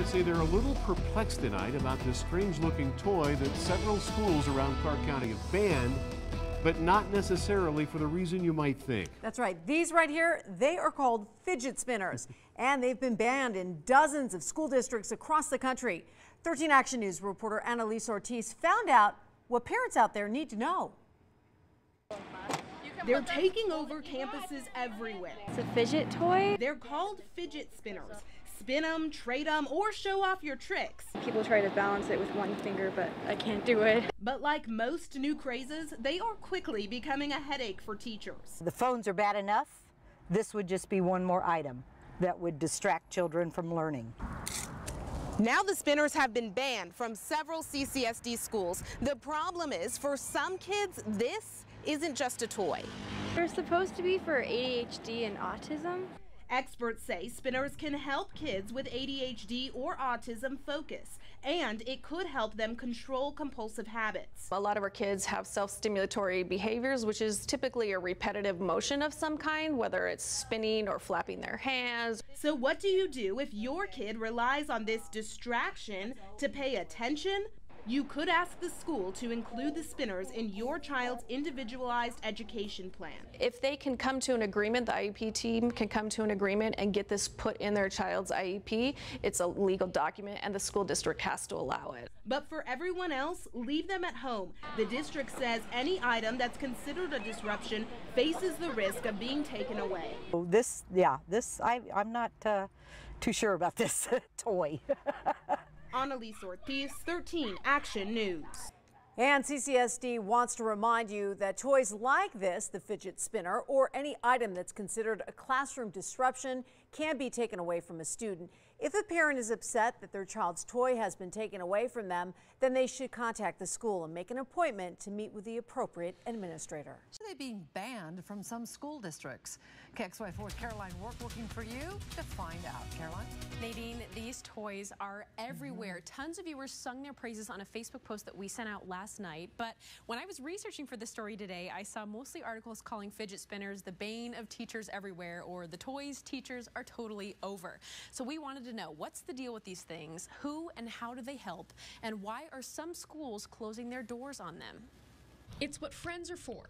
parents say they're a little perplexed tonight about this strange-looking toy that several schools around Clark County have banned, but not necessarily for the reason you might think. That's right. These right here, they are called fidget spinners, and they've been banned in dozens of school districts across the country. 13 Action News reporter Annalise Ortiz found out what parents out there need to know. They're taking over campuses everywhere. It's a fidget toy. They're called fidget spinners. Spin them, trade them, or show off your tricks. People try to balance it with one finger, but I can't do it. But like most new crazes, they are quickly becoming a headache for teachers. The phones are bad enough. This would just be one more item that would distract children from learning. Now the spinners have been banned from several CCSD schools. The problem is, for some kids, this isn't just a toy. They're supposed to be for ADHD and autism. Experts say spinners can help kids with ADHD or autism focus, and it could help them control compulsive habits. A lot of our kids have self-stimulatory behaviors, which is typically a repetitive motion of some kind, whether it's spinning or flapping their hands. So what do you do if your kid relies on this distraction to pay attention? You could ask the school to include the spinners in your child's individualized education plan. If they can come to an agreement, the IEP team can come to an agreement and get this put in their child's IEP, it's a legal document and the school district has to allow it. But for everyone else, leave them at home. The district says any item that's considered a disruption faces the risk of being taken away. I'm not too sure about this toy. Annalise Ortiz, 13 Action News. And CCSD wants to remind you that toys like this, the fidget spinner, or any item that's considered a classroom disruption can be taken away from a student. If a parent is upset that their child's toy has been taken away from them, then they should contact the school and make an appointment to meet with the appropriate administrator. Are they being banned from some school districts? KXY4's Caroline Rourke looking for you to find out. Caroline? Nadine, these toys are everywhere. Tons of viewers sung their praises on a Facebook post that we sent out last night. But when I was researching for this story today, I saw mostly articles calling fidget spinners the bane of teachers everywhere, or the toys teachers are totally over. So we wanted to know, what's the deal with these things? Who and how do they help? And why are some schools closing their doors on them? It's what friends are for.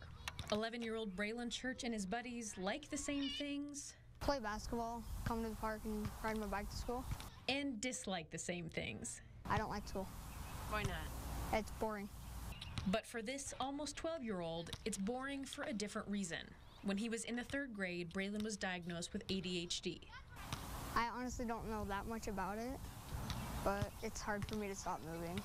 11-year-old Braylon Church and his buddies like the same things. Play basketball, come to the park and ride my bike to school. And dislike the same things. I don't like school. Why not? It's boring. But for this almost 12-year-old, it's boring for a different reason. When he was in the 3rd grade, Braylon was diagnosed with ADHD. I honestly don't know that much about it, but it's hard for me to stop moving.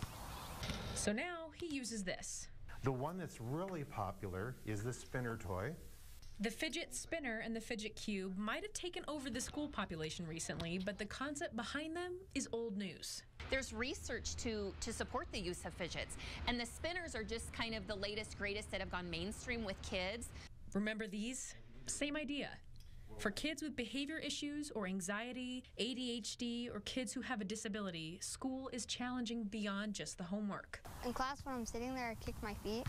So now he uses this. The one that's really popular is the spinner toy. The fidget spinner and the fidget cube might have taken over the school population recently, but the concept behind them is old news. There's research to support the use of fidgets, and the spinners are just kind of the latest, greatest that have gone mainstream with kids. Remember these? Same idea. For kids with behavior issues or anxiety, ADHD, or kids who have a disability, school is challenging beyond just the homework. In class, when I'm sitting there, I kick my feet,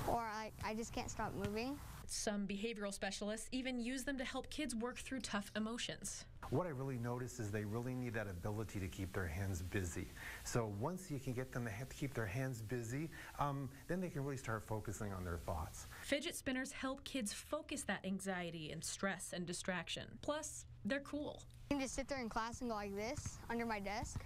or I just can't stop moving. Some behavioral specialists even use them to help kids work through tough emotions. What I really notice is they really need that ability to keep their hands busy. So once you can get them to keep their hands busy, then they can really start focusing on their thoughts. Fidget spinners help kids focus that anxiety and stress and distraction. Plus, they're cool. I can just sit there in class and go like this under my desk,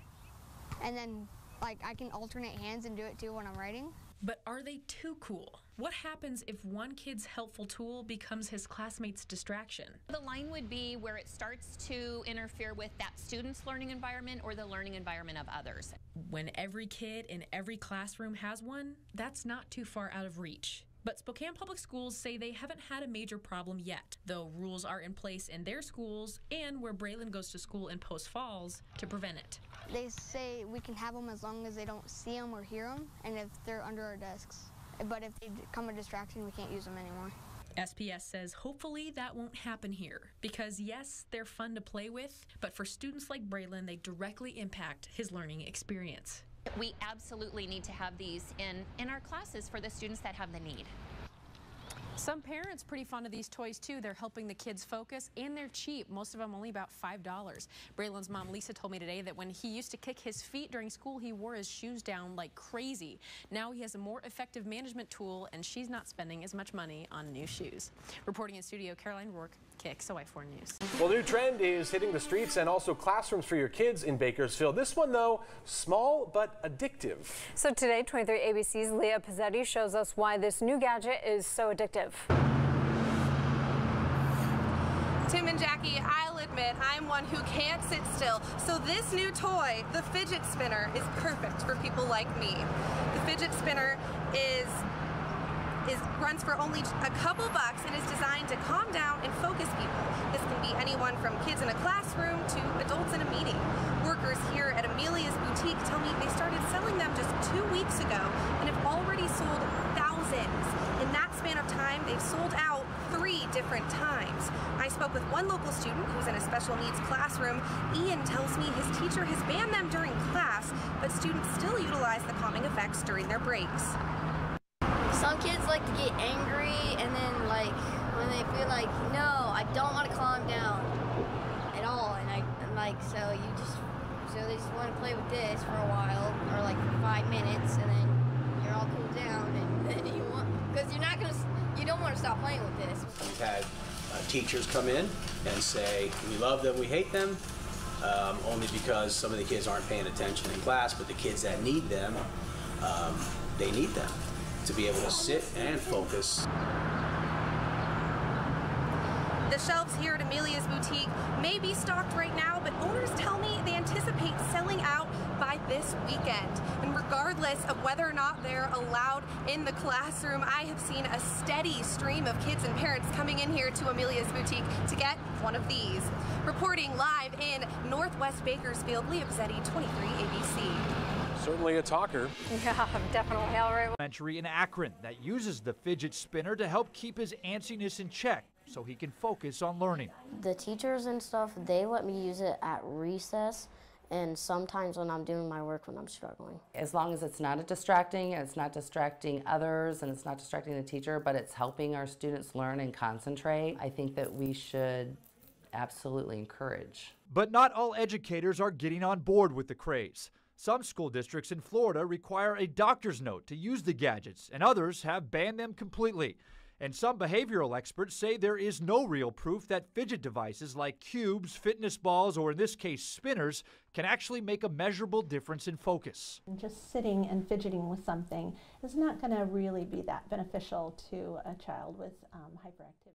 and then I can alternate hands and do it too when I'm writing. But are they too cool? What happens if one kid's helpful tool becomes his classmate's distraction? The line would be where it starts to interfere with that student's learning environment or the learning environment of others. When every kid in every classroom has one, that's not too far out of reach. But Spokane Public Schools say they haven't had a major problem yet, though rules are in place in their schools and where Braylon goes to school in Post Falls to prevent it. They say we can have them as long as they don't see them or hear them, and if they're under our desks. But if they become a distraction, we can't use them anymore. SPS says hopefully that won't happen here, because yes, they're fun to play with, but for students like Braylon, they directly impact his learning experience. We absolutely need to have these in our classes for the students that have the need. Some parents pretty fond of these toys too. They're helping the kids focus and they're cheap. Most of them only about $5. Braylon's mom Lisa told me today that when he used to kick his feet during school, he wore his shoes down like crazy. Now he has a more effective management tool and she's not spending as much money on new shoes. Reporting in studio, Caroline Rourke, KXOI4 News. Well, new trend is hitting the streets and also classrooms for your kids in Bakersfield. This one, though, small but addictive. So today, 23 ABC's Leah Pizzetti shows us why this new gadget is so addictive. Tim and Jackie, I'll admit I'm one who can't sit still. So this new toy, the fidget spinner, is perfect for people like me. The fidget spinner runs for only a couple bucks and is designed to calm down and focus people. This can be anyone from kids in a classroom to adults in a meeting. Workers here at Amelia's boutique tell me they started selling them just 2 weeks ago and have already sold thousands. In that span of time, they've sold out 3 different times. I spoke with one local student who's in a special needs classroom. Ian tells me his teacher has banned them during class, but students still utilize the calming effects during their breaks. Some kids like to get angry, and then like when they feel like, no, I don't want to calm down at all, and so they just want to play with this for a while, or like 5 minutes, and then you're all cooled down, and then because you don't want to stop playing with this. We've had teachers come in and say, we love them, we hate them, only because some of the kids aren't paying attention in class, but the kids that need them, they need them to be able to sit and focus. The shelves here at Amelia's boutique may be stocked right now, but owners tell me they anticipate selling out by this weekend. And regardless of whether or not they're allowed in the classroom, I have seen a steady stream of kids and parents coming in here to Amelia's boutique to get one of these. Reporting live in Northwest Bakersfield, Leah Pizzetti, 23 ABC. Certainly a talker. Yeah, definitely. All right. Elementary in Akron that uses the fidget spinner to help keep his antsiness in check so he can focus on learning. The teachers and stuff, they let me use it at recess and sometimes when I'm doing my work when I'm struggling. As long as it's not distracting, and it's not distracting others, and it's not distracting the teacher, but it's helping our students learn and concentrate, I think that we should absolutely encourage. But not all educators are getting on board with the craze. Some school districts in Florida require a doctor's note to use the gadgets, and others have banned them completely. And some behavioral experts say there is no real proof that fidget devices like cubes, fitness balls, or in this case spinners, can actually make a measurable difference in focus. Just sitting and fidgeting with something is not going to really be that beneficial to a child with hyperactivity.